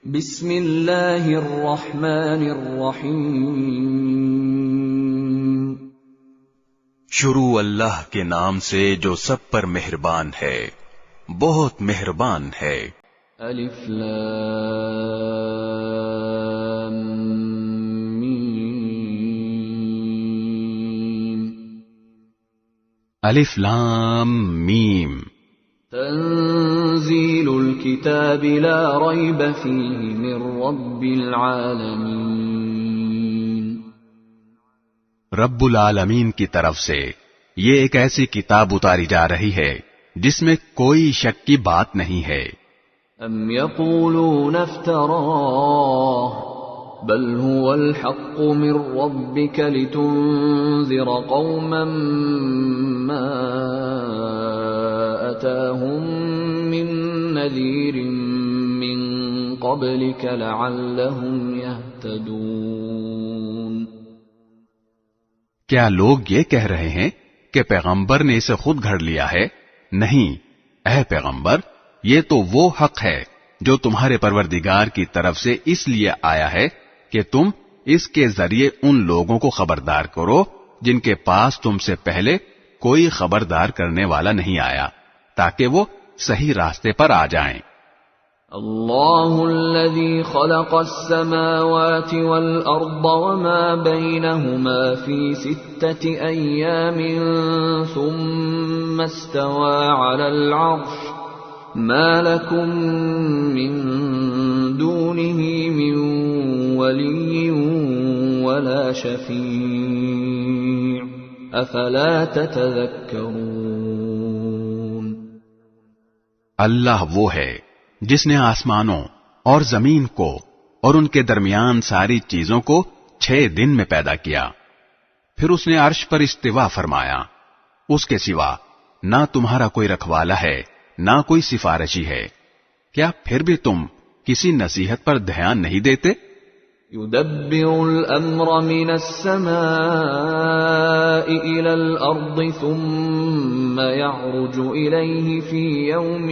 بسم اللہ الرحمن الرحیم شروع اللہ کے نام سے جو سب پر مہربان ہے، بہت مہربان ہے۔ الف لام میم الف لام میم تنزیل الکتاب لا ریب فیہ من رب العالمین رب العالمین کی طرف سے یہ ایک ایسی کتاب اتاری جا رہی ہے جس میں کوئی شک کی بات نہیں ہے۔ ام یقولون افتراہ بل هو الحق من ربک لتنذر قوما ما اتاهم من نذیر من قبلک لعلهم يهتدون۔ کیا لوگ یہ کہہ رہے ہیں کہ پیغمبر نے اسے خود گھڑ لیا ہے؟ نہیں، اے پیغمبر، یہ تو وہ حق ہے جو تمہارے پروردگار کی طرف سے اس لیے آیا ہے کہ تم اس کے ذریعے ان لوگوں کو خبردار کرو جن کے پاس تم سے پہلے کوئی خبردار کرنے والا نہیں آیا، تاکہ وہ صحیح راستے پر آ جائیں۔ اللہ الذی خلق السماوات والارض وما بینہما فی 6 ایام ثم استوى على العرش ما لکم من دونہ من ولی ولا شفیع افلا تتذکرون۔ اللہ وہ ہے جس نے آسمانوں اور زمین کو اور ان کے درمیان ساری چیزوں کو 6 دن میں پیدا کیا، پھر اس نے عرش پر استوا فرمایا، اس کے سوا نہ تمہارا کوئی رکھوالا ہے نہ کوئی سفارشی ہے، کیا پھر بھی تم کسی نصیحت پر دھیان نہیں دیتے؟ يدبر الأمر من السماء إلى الأرض ثم يعرج إليه في يوم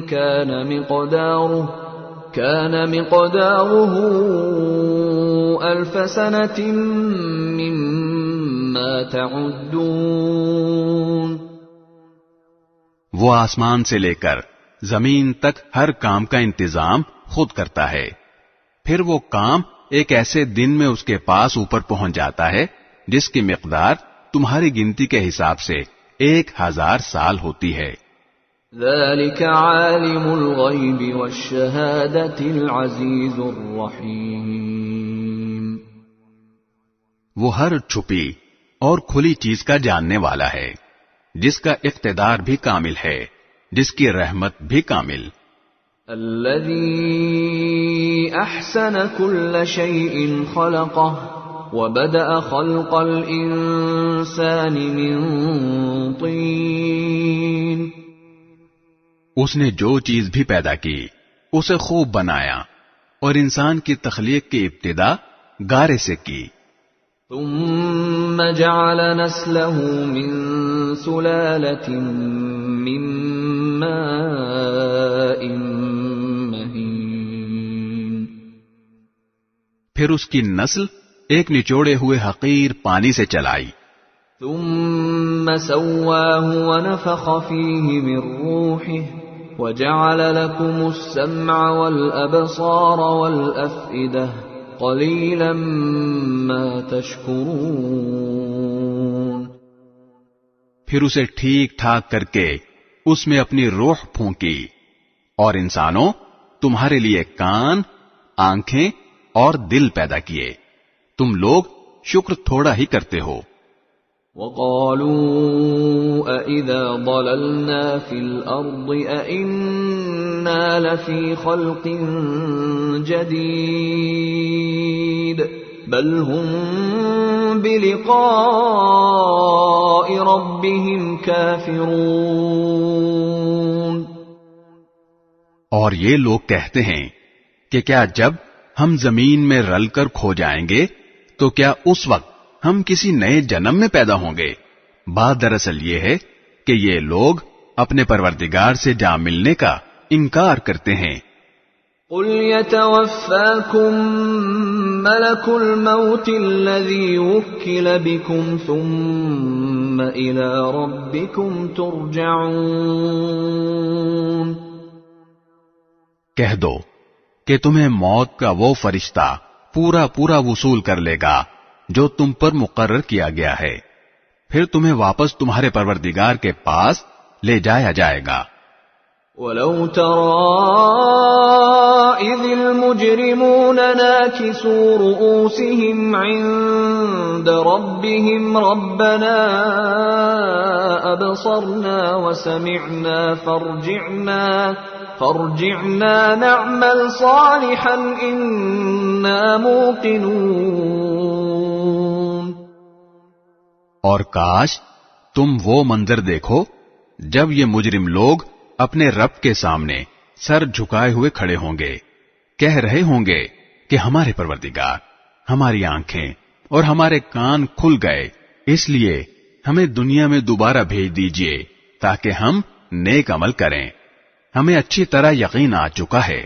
كان مقداره 1000 سنة مما تعدون۔ وہ آسمان سے لے کر زمین تک ہر کام کا انتظام خود کرتا ہے، پھر وہ کام ایک ایسے دن میں اس کے پاس اوپر پہنچ جاتا ہے جس کی مقدار تمہاری گنتی کے حساب سے 1000 سال ہوتی ہے۔ ذلك عالم الغیب والشہادۃ العزیز الرحیم۔ وہ ہر چھپی اور کھلی چیز کا جاننے والا ہے، جس کا اقتدار بھی کامل ہے، جس کی رحمت بھی کامل۔ الذي احسن كل شيء خلقه وبدأ خلق الانسان من طين۔ اس نے جو چیز بھی پیدا کی اسے خوب بنایا اور انسان کی تخلیق کی ابتدا گارے سے کی۔ ثم جعل نسله من سلالة من ماء مهين۔ پھر اس کی نسل ایک نچوڑے ہوئے حقیر پانی سے چلائی۔ ثم سواه ونفخ فيه من روحه وجعل لكم السمع والأبصار والأفئدة قليلا ما تشكرون۔ پھر اسے ٹھیک ٹھاک کر کے اس میں اپنی روح پھونکی، اور انسانوں تمہارے لیے کان، آنکھیں اور دل پیدا کیے، تم لوگ شکر تھوڑا ہی کرتے ہو۔ وَقَالُوا أَإِذَا ضَلَلْنَا فِي الْأَرْضِ أَإِنَّا لَفِي خَلْقٍ جَدِيدٍ بَلْ هُمْ بِلِقَاءِ رَبِّهِمْ كَافِرُونَ۔ اور یہ لوگ کہتے ہیں کہ کیا جب ہم زمین میں رل کر کھو جائیں گے تو کیا اس وقت ہم کسی نئے جنم میں پیدا ہوں گے؟ بات دراصل یہ ہے کہ یہ لوگ اپنے پروردگار سے جا ملنے کا انکار کرتے ہیں۔ قل يتوفاكم ملك الموت الذي وكل بكم ثم إلى ربكم ترجعون۔ کہہ دو کہ تمہیں موت کا وہ فرشتہ پورا پورا وصول کر لے گا جو تم پر مقرر کیا گیا ہے، پھر تمہیں واپس تمہارے پروردگار کے پاس لے جایا جائے گا۔ وَلَوْ تَرَىٰ إِذِ الْمُجْرِمُونَ نَاكِسُو رُءُوسِهِمْ عِندَ رَبِّهِمْ رَبَّنَا أَبْصَرْنَا وَسَمِعْنَا فَارْجِعْنَا نَعْمَلْ صَالِحًا إِنَّا مُوقِنُونَ۔ اور کاش تم وہ منظر دیکھو جب یہ مجرم لوگ اپنے رب کے سامنے سر جھکائے ہوئے کھڑے ہوں گے، کہہ رہے ہوں گے کہ ہمارے پروردگار، ہماری آنکھیں اور ہمارے کان کھل گئے، اس لیے ہمیں دنیا میں دوبارہ بھیج دیجئے تاکہ ہم نیک عمل کریں، ہمیں اچھی طرح یقین آ چکا ہے۔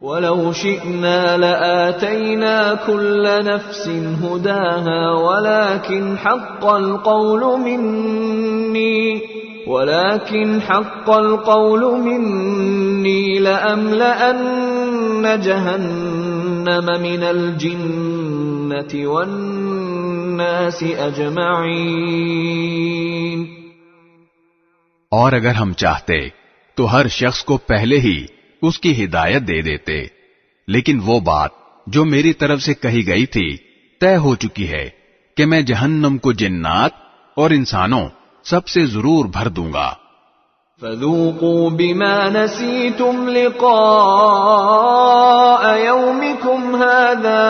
وَلَوْ شِئْنَا لَآتَيْنَا كُلَّ نَفْسٍ هُدَاهَا وَلَكِنْ حَقَّ الْقَوْلُ مِنِّي لَأَمْلَأَنَّ جَهَنَّمَ مِنَ الْجِنَّةِ وَالنَّاسِ أَجْمَعِينَ۔ اور اگر ہم چاہتے تو ہر شخص کو پہلے ہی اس کی ہدایت دے دیتے، لیکن وہ بات جو میری طرف سے کہی گئی تھی طے ہو چکی ہے کہ میں جہنم کو جنات اور انسانوں سب سے ضرور بھر دوں گا۔ فَذُوقُوا بِمَا نَسِيتُمْ لِقَاءَ يَوْمِكُمْ هَذَا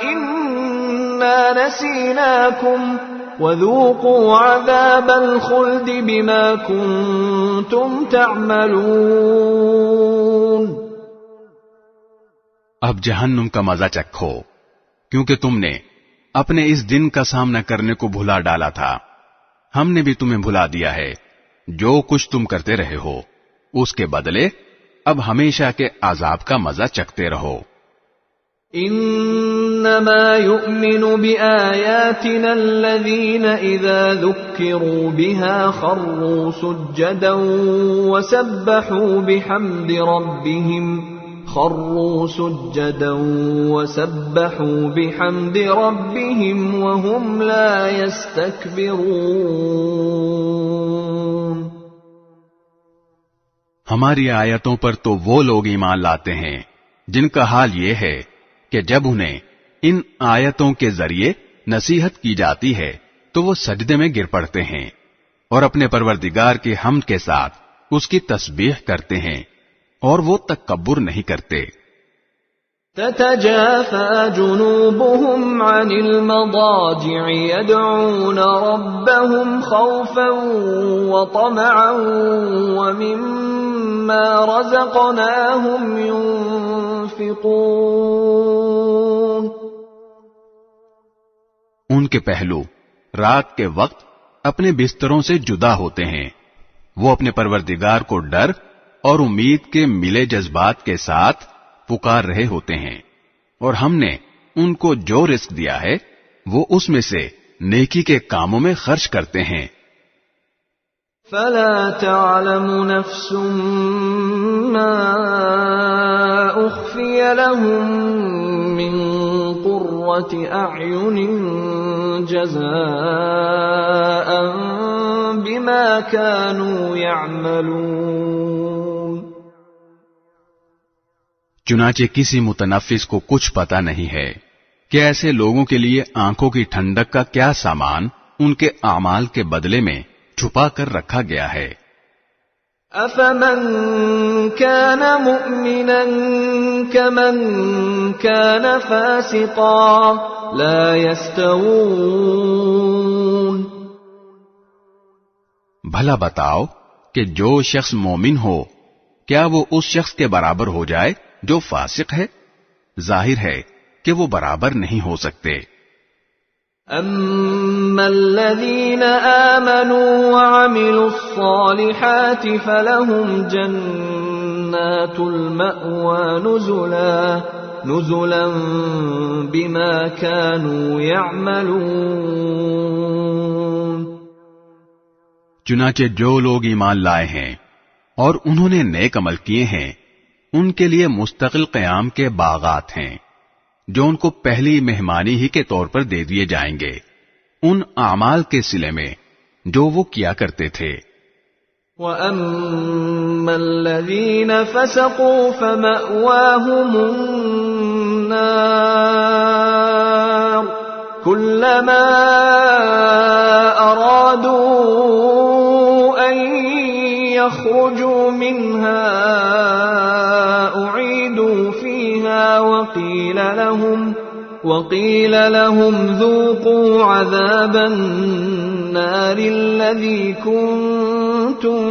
إِنَّا نَسِينَاكُمْ وَذُوقُوا عَذَابَ الْخُلْدِ بِمَا كُنتُمْ تَعْمَلُونَ۔ اب جہنم کا مزہ چکھو، کیونکہ تم نے اپنے اس دن کا سامنا کرنے کو بھلا ڈالا تھا، ہم نے بھی تمہیں بھلا دیا ہے۔ جو کچھ تم کرتے رہے ہو اس کے بدلے اب ہمیشہ کے عذاب کا مزہ چکھتے رہو۔ انما يؤمن بآياتنا الذين اذا ذكروا بها خروا سجدا وسبحوا بحمد ربهم وهم لا يستكبرون۔ ہماری آیتوں پر تو وہ لوگ ایمان لاتے ہیں جن کا حال یہ ہے کہ جب انہیں ان آیتوں کے ذریعے نصیحت کی جاتی ہے تو وہ سجدے میں گر پڑتے ہیں اور اپنے پروردگار کے حمد کے ساتھ اس کی تسبیح کرتے ہیں، اور وہ تکبر نہیں کرتے۔ تتجافى جنوبهم عن المضاجع يدعون ربهم خوفا وطمعا ومما رزقناهم ينفقون۔ ان کے پہلو رات کے وقت اپنے بستروں سے جدا ہوتے ہیں، وہ اپنے پروردگار کو ڈر اور امید کے ملے جذبات کے ساتھ پکار رہے ہوتے ہیں، اور ہم نے ان کو جو رزق دیا ہے وہ اس میں سے نیکی کے کاموں میں خرچ کرتے ہیں۔ فلا تعلم نفس ما اخفي لهم من قرة اعين جزاء بما كانوا يعملون۔ چنانچہ کسی متنفس کو کچھ پتہ نہیں ہے کہ ایسے لوگوں کے لیے آنکھوں کی ٹھنڈک کا کیا سامان ان کے اعمال کے بدلے میں چھپا کر رکھا گیا ہے۔ افمن كان مؤمنا كمن كان فاسقا لا يستوون۔ بھلا بتاؤ کہ جو شخص مومن ہو کیا وہ اس شخص کے برابر ہو جائے جو فاسق ہے؟ ظاہر ہے کہ وہ برابر نہیں ہو سکتے۔ اما الذين آمنوا وعملوا الصالحات فلهم جنات جنات المأوى نزلا بما كانوا يعملون. چنانچہ جو لوگ ایمان لائے ہیں اور انہوں نے نیک عمل کیے ہیں ان کے لیے مستقل قیام کے باغات ہیں جو ان کو پہلی مہمانی ہی کے طور پر دے دیے جائیں گے ان اعمال کے صلے میں جو وہ کیا کرتے تھے. وَأَمَّا الَّذِينَ فَسَقُوا فَمَأْوَاهُمُ النَّارُ كُلَّمَا أَرَادُوا أَن يَخْرُجُوا مِنْهَا أُعِيدُوا فِيهَا وَقِيلَ لَهُمْ ذُوقُوا عَذَابَ النَّارِ الَّذِي كُنتُم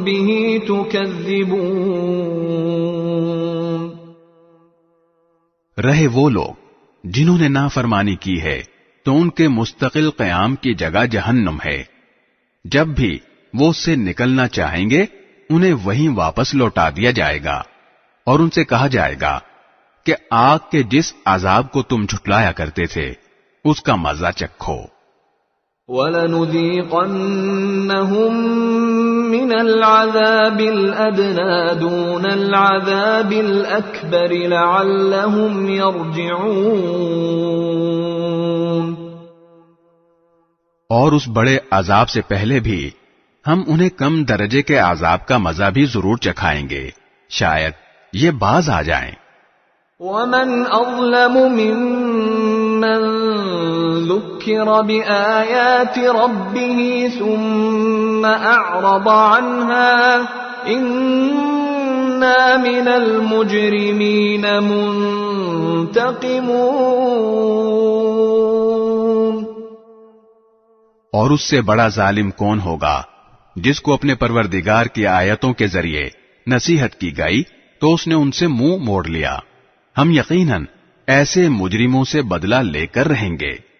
بِهِ تُكَذِّبُونَ. رہے وہ لوگ جنہوں نے نافرمانی کی ہے تو ان کے مستقل قیام کی جگہ جہنم ہے. جب بھی وہ اس سے نکلنا چاہیں گے انہیں وہیں واپس لوٹا دیا جائے گا اور ان سے کہا جائے گا کہ آگ کے جس عذاب کو تم جھٹلایا کرتے تھے اس کا مزہ چکھو. وَلَنُذِيقَنَّهُم مِّنَ الْعَذَابِ الْأَدْنَىٰ دُونَ الْعَذَابِ الْأَكْبَرِ لَعَلَّهُمْ يَرْجِعُونَ. اور اس بڑے عذاب سے پہلے بھی ہم انہیں کم درجے کے عذاب کا مزہ بھی ضرور چکھائیں گے شاید یہ باز آ جائیں. وَمَنْ أَظْلَمُ مِمَّنْ ذُكِّرَ بِآيَاتِ رَبِّهِ ثُمَّ أَعْرَضَ عَنْهَا إِنَّا مِنَ الْمُجْرِمِينَ مُنْتَقِمُونَ. اور اس سے بڑا ظالم کون ہوگا جس کو اپنے پروردگار کی آیتوں کے ذریعے نصیحت کی گئی تو اس نے ان سے منہ موڑ لیا. ہم یقیناً ایسے مجرموں سے بدلہ لے کر رہیں گے.